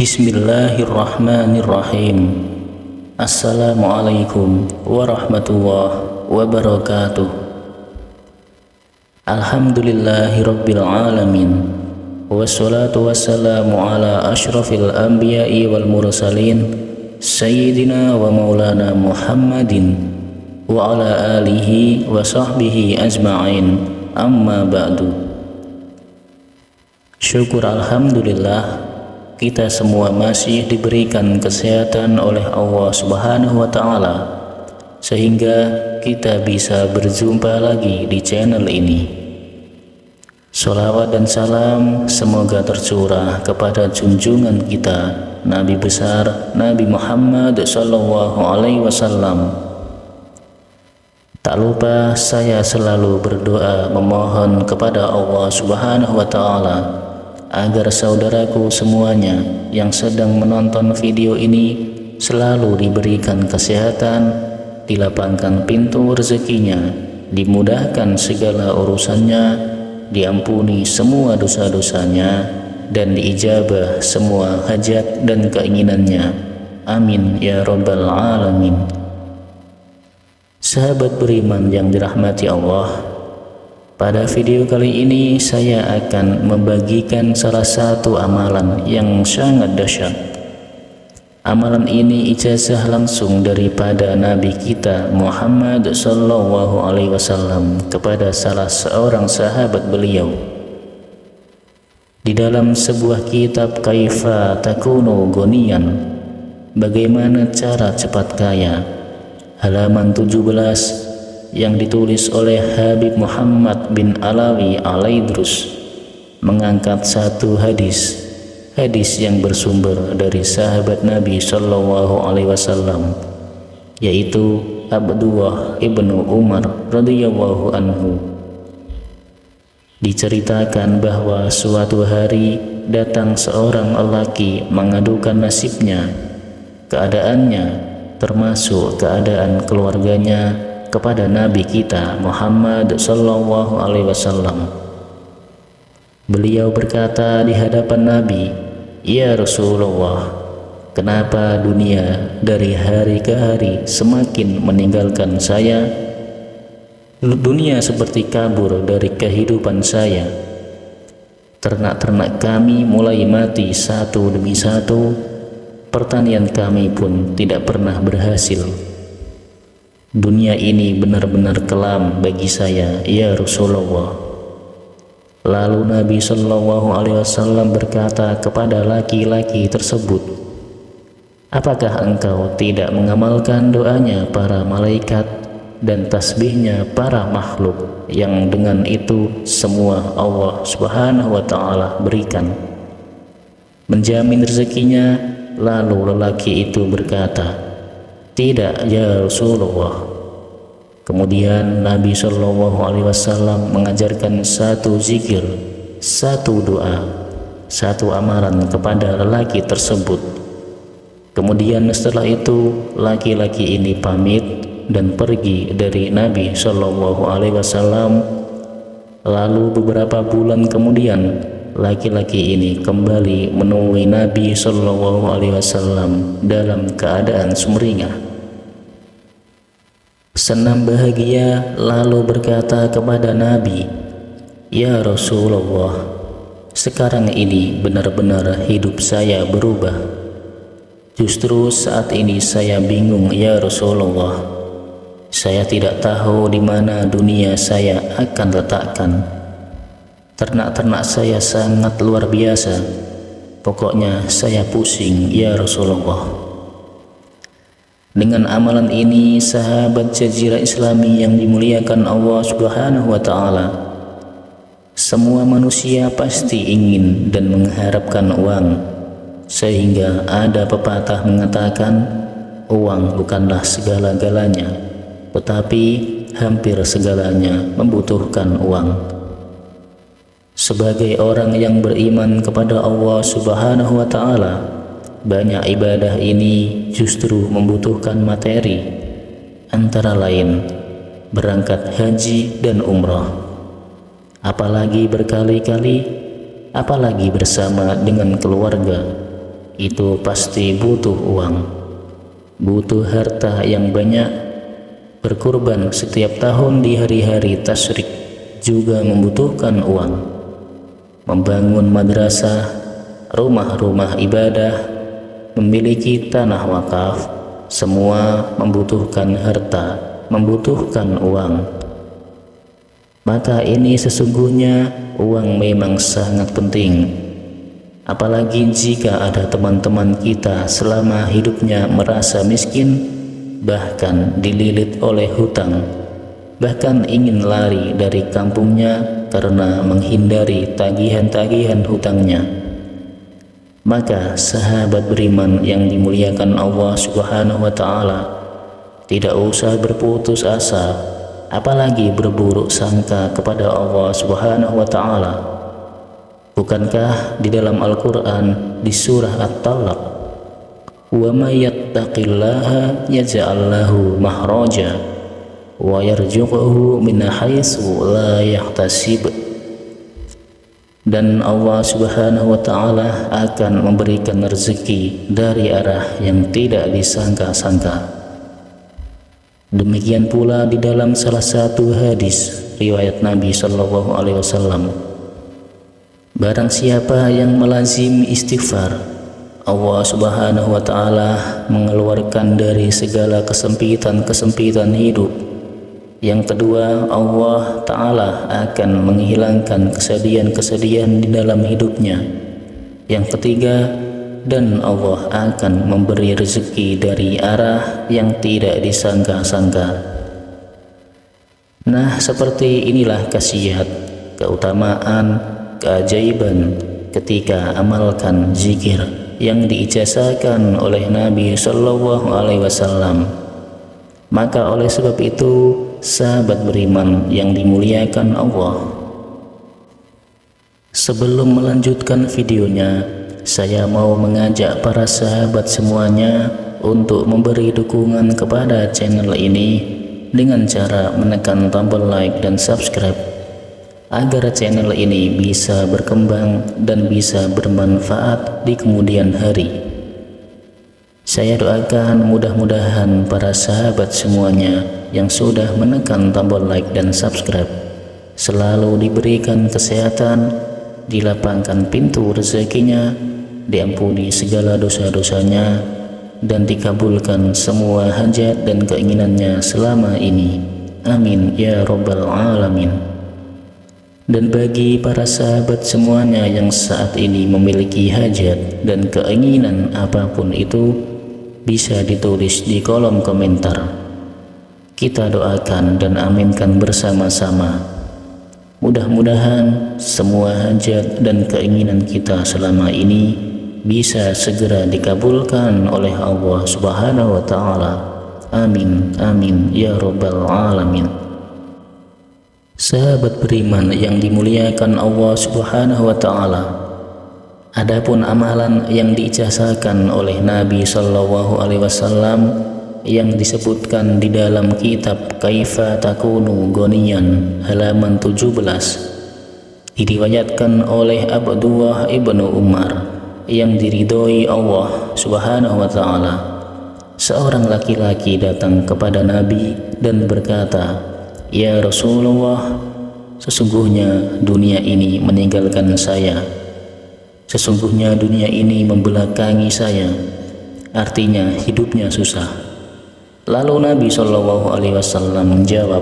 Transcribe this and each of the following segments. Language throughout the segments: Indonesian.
Bismillahirrahmanirrahim. Assalamualaikum warahmatullahi wabarakatuh. Alhamdulillahirabbil alamin. Wassalatu wassalamu ala asyrafil anbiya'i wal mursalin sayyidina wa maulana Muhammadin wa ala alihi wa sahbihi ajma'in. Amma ba'du. Syukur alhamdulillah, kita semua masih diberikan kesehatan oleh Allah Subhanahu wa Ta'ala, sehingga kita bisa berjumpa lagi di channel ini. Sholawat dan salam semoga tercurah kepada junjungan kita, Nabi besar Nabi Muhammad Sallallahu Alaihi Wasallam. Tak lupa saya selalu berdoa memohon kepada Allah Subhanahu wa Ta'ala agar saudaraku semuanya yang sedang menonton video ini selalu diberikan kesehatan, dilapangkan pintu rezekinya, dimudahkan segala urusannya, diampuni semua dosa-dosanya, dan diijabah semua hajat dan keinginannya. Amin ya rabbal alamin. Sahabat beriman yang dirahmati Allah, pada video kali ini saya akan membagikan salah satu amalan yang sangat dahsyat. Amalan ini ijazah langsung daripada Nabi kita Muhammad Sallallahu Alaihi Wasallam kepada salah seorang sahabat beliau. Di dalam sebuah kitab Kaifa Takunu Ghaniyan, bagaimana cara cepat kaya, halaman 17, yang ditulis oleh Habib Muhammad bin Alawi Al-Aidrus, mengangkat satu hadis yang bersumber dari sahabat Nabi Sallallahu Alaihi Wasallam, yaitu Abdullah ibnu Umar radhiyallahu anhu. Diceritakan bahwa suatu hari datang seorang lelaki mengadukan nasibnya, keadaannya termasuk keadaan keluarganya, kepada Nabi kita Muhammad Sallallahu Alaihi Wasallam. Beliau berkata di hadapan Nabi, "Ya Rasulullah, kenapa dunia dari hari ke hari semakin meninggalkan saya? Dunia seperti kabur dari kehidupan saya. Ternak-ternak kami mulai mati satu demi satu, pertanian kami pun tidak pernah berhasil. Dunia ini benar-benar kelam bagi saya, ya Rasulullah." Lalu Nabi Sallallahu Alaihi Wasallam berkata kepada laki-laki tersebut, "Apakah engkau tidak mengamalkan doanya para malaikat dan tasbihnya para makhluk yang dengan itu semua Allah Subhanahu wa Ta'ala berikan, menjamin rezekinya?" Lalu lelaki itu berkata, "Tidak ya Rasulullah." Kemudian Nabi Shallallahu Alaihi Wasallam mengajarkan satu zikir, satu doa, satu amalan kepada lelaki tersebut. Kemudian setelah itu laki-laki ini pamit dan pergi dari Nabi Shallallahu Alaihi Wasallam. Lalu beberapa bulan kemudian laki-laki ini kembali menemui Nabi Shallallahu Alaihi Wasallam dalam keadaan sumringah, senang bahagia, lalu berkata kepada Nabi, "Ya Rasulullah, sekarang ini benar-benar hidup saya berubah. Justru saat ini saya bingung ya Rasulullah. Saya tidak tahu di mana dunia saya akan letakkan. Ternak-ternak saya sangat luar biasa. Pokoknya saya pusing ya Rasulullah." Dengan amalan ini, sahabat Jazirah Islami yang dimuliakan Allah Subhanahu wa Ta'ala, semua manusia pasti ingin dan mengharapkan uang, sehingga ada pepatah mengatakan, uang bukanlah segala-galanya, tetapi hampir segalanya membutuhkan uang. Sebagai orang yang beriman kepada Allah Subhanahu wa Ta'ala, banyak ibadah ini justru membutuhkan materi, antara lain berangkat haji dan umrah. Apalagi berkali-kali, apalagi bersama dengan keluarga. itu pasti butuh uang, butuh harta yang banyak. Berkurban setiap tahun di hari-hari tasyrik juga membutuhkan uang. Membangun madrasah, rumah-rumah ibadah, memiliki tanah wakaf, semua membutuhkan harta, membutuhkan uang. Maka ini sesungguhnya uang memang sangat penting. Apalagi jika ada teman-teman kita selama hidupnya merasa miskin, bahkan dililit oleh hutang, bahkan ingin lari dari kampungnya karena menghindari tagihan-tagihan hutangnya. Maka sahabat beriman yang dimuliakan Allah Subhanahu wa Ta'ala, tidak usah berputus asa, apalagi berburuk sangka kepada Allah Subhanahu wa Ta'ala. Bukankah di dalam Al-Quran di surah At-Talaq, wa may yattaqillaha yaj'al lahu makhraja wa yarzuqhu min haitsu la yahtasib, dan Allah Subhanahu wa Ta'ala akan memberikan rezeki dari arah yang tidak disangka-sangka. Demikian pula di dalam salah satu hadis riwayat Nabi Shallallahu Alaihi Wasallam, barang siapa yang melazim istighfar, Allah Subhanahu wa Ta'ala mengeluarkan dari segala kesempitan hidup. Yang kedua, Allah Ta'ala akan menghilangkan kesedihan-kesedihan di dalam hidupnya. Yang ketiga, dan Allah akan memberi rezeki dari arah yang tidak disangka-sangka. Nah, seperti inilah khasiat, keutamaan, keajaiban ketika amalkan zikir yang diijazahkan oleh Nabi Shallallahu Alaihi Wasallam. Maka oleh sebab itu, sahabat beriman yang dimuliakan Allah, sebelum melanjutkan videonya, saya mau mengajak para sahabat semuanya untuk memberi dukungan kepada channel ini dengan cara menekan tombol like dan subscribe, agar channel ini bisa berkembang dan bisa bermanfaat di kemudian hari. Saya doakan mudah-mudahan para sahabat semuanya yang sudah menekan tombol like dan subscribe selalu diberikan kesehatan, dilapangkan pintu rezekinya, diampuni segala dosa-dosanya, dan dikabulkan semua hajat dan keinginannya selama ini. Amin ya Rabbal Alamin. Dan bagi para sahabat semuanya yang saat ini memiliki hajat dan keinginan apapun itu, bisa ditulis di kolom komentar. Kita doakan dan aminkan bersama-sama. Mudah-mudahan semua hajat dan keinginan kita selama ini bisa segera dikabulkan oleh Allah Subhanahu wa Ta'ala. Amin, amin ya Rabbal Alamin. Sahabat beriman yang dimuliakan Allah Subhanahu wa Ta'ala, adapun amalan yang diijazahkan oleh Nabi Shallallahu Alaihi Wasallam yang disebutkan di dalam kitab Kaifa Takunu Ghaniyan halaman 17, diriwayatkan oleh Abdullah ibnu Umar yang diridhoi Allah Subhanahu wa Ta'ala. Seorang laki-laki datang kepada Nabi dan berkata, "Ya Rasulullah, sesungguhnya dunia ini meninggalkan saya. Sesungguhnya dunia ini membelakangi saya." Artinya hidupnya susah. Lalu Nabi Shallallahu Alaihi Wasallam menjawab,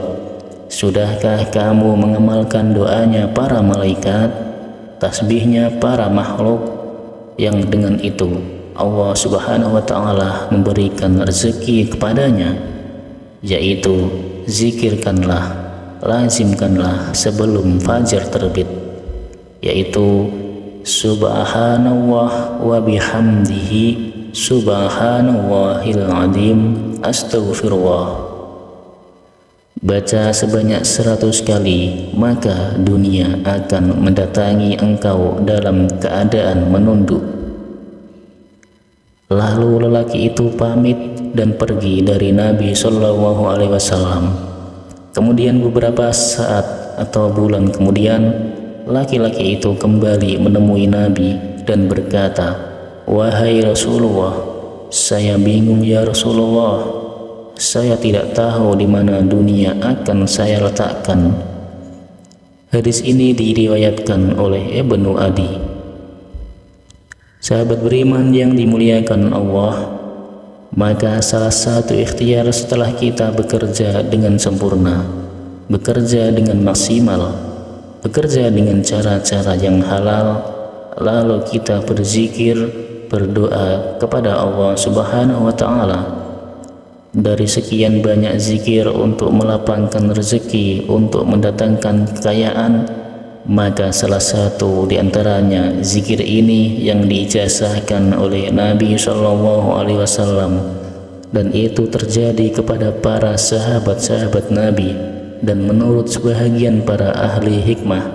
"Sudahkah kamu mengamalkan doanya para malaikat, tasbihnya para makhluk, yang dengan itu Allah Subhanahu wa Ta'ala memberikan rezeki kepadanya, yaitu zikirkanlah, lazimkanlah sebelum fajar terbit, yaitu subhanallah wa bihamdihi subhanallahil azim astaghfirullah." Baca sebanyak 100 kali, maka dunia akan mendatangi engkau dalam keadaan menunduk. Lalu lelaki itu pamit dan pergi dari Nabi Shallallahu Alaihi Wasallam. Kemudian beberapa saat atau bulan kemudian, laki-laki itu kembali menemui Nabi dan berkata, "Wahai Rasulullah, saya bingung ya Rasulullah. Saya tidak tahu di mana dunia akan saya letakkan." Hadis ini diriwayatkan oleh Ibnu Adi. Sahabat beriman yang dimuliakan Allah, maka salah satu ikhtiar setelah kita bekerja dengan sempurna, bekerja dengan maksimal, bekerja dengan cara-cara yang halal, lalu kita berzikir, berdoa kepada Allah Subhanahu wa Ta'ala. Dari sekian banyak zikir untuk melapangkan rezeki, untuk mendatangkan kekayaan, maka salah satu di antaranya zikir ini yang diijazahkan oleh Nabi SAW, dan itu terjadi kepada para sahabat-sahabat Nabi. Dan menurut sebahagian para ahli hikmah,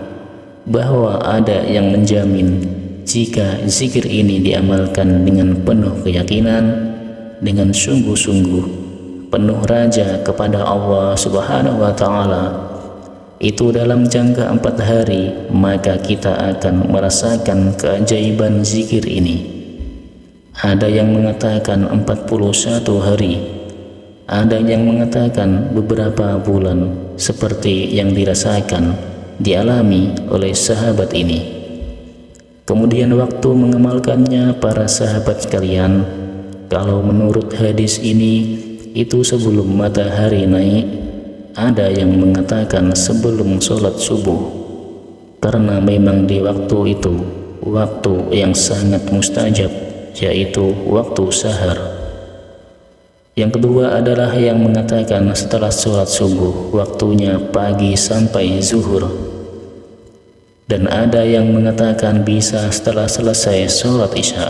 bahwa ada yang menjamin jika zikir ini diamalkan dengan penuh keyakinan, dengan sungguh-sungguh, penuh raja kepada Allah Subhanahu wa Ta'ala, itu dalam jangka 4 hari, maka kita akan merasakan keajaiban zikir ini. Ada yang mengatakan 41 hari, ada yang mengatakan beberapa bulan, seperti yang dirasakan, dialami oleh sahabat ini. Kemudian waktu mengamalkannya para sahabat sekalian, kalau menurut hadis ini, itu sebelum matahari naik, ada yang mengatakan sebelum sholat subuh, karena memang di waktu itu waktu yang sangat mustajab, yaitu waktu sahar. Yang kedua adalah yang mengatakan setelah sholat subuh, waktunya pagi sampai zuhur. Dan ada yang mengatakan bisa setelah selesai sholat isya.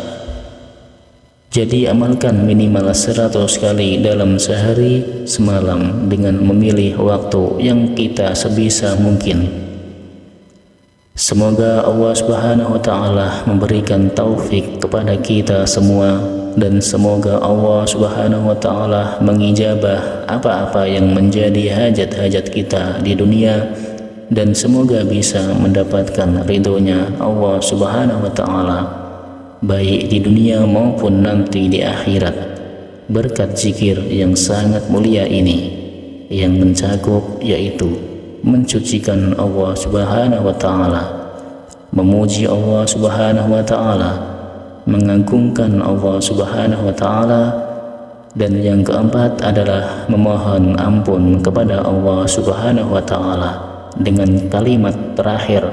Jadi amalkan minimal 100 kali dalam sehari semalam dengan memilih waktu yang kita sebisa mungkin. Semoga Allah Subhanahu wa Ta'ala memberikan taufik kepada kita semua, dan semoga Allah Subhanahu wa Ta'ala mengijabah apa-apa yang menjadi hajat-hajat kita di dunia, dan semoga bisa mendapatkan ridhonya Allah Subhanahu wa Ta'ala, baik di dunia maupun nanti di akhirat, berkat zikir yang sangat mulia ini, yang mencakup yaitu mencucikan Allah Subhanahu wa Ta'ala, memuji Allah Subhanahu wa Ta'ala, mengagungkan Allah Subhanahu wa Ta'ala, dan yang keempat adalah memohon ampun kepada Allah Subhanahu wa Ta'ala dengan kalimat terakhir,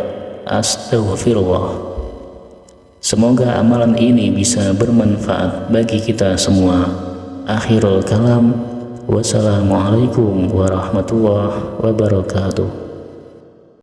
astaghfirullah. Semoga amalan ini bisa bermanfaat bagi kita semua. Akhirul kalam, wassalamualaikum warahmatullahi wabarakatuh.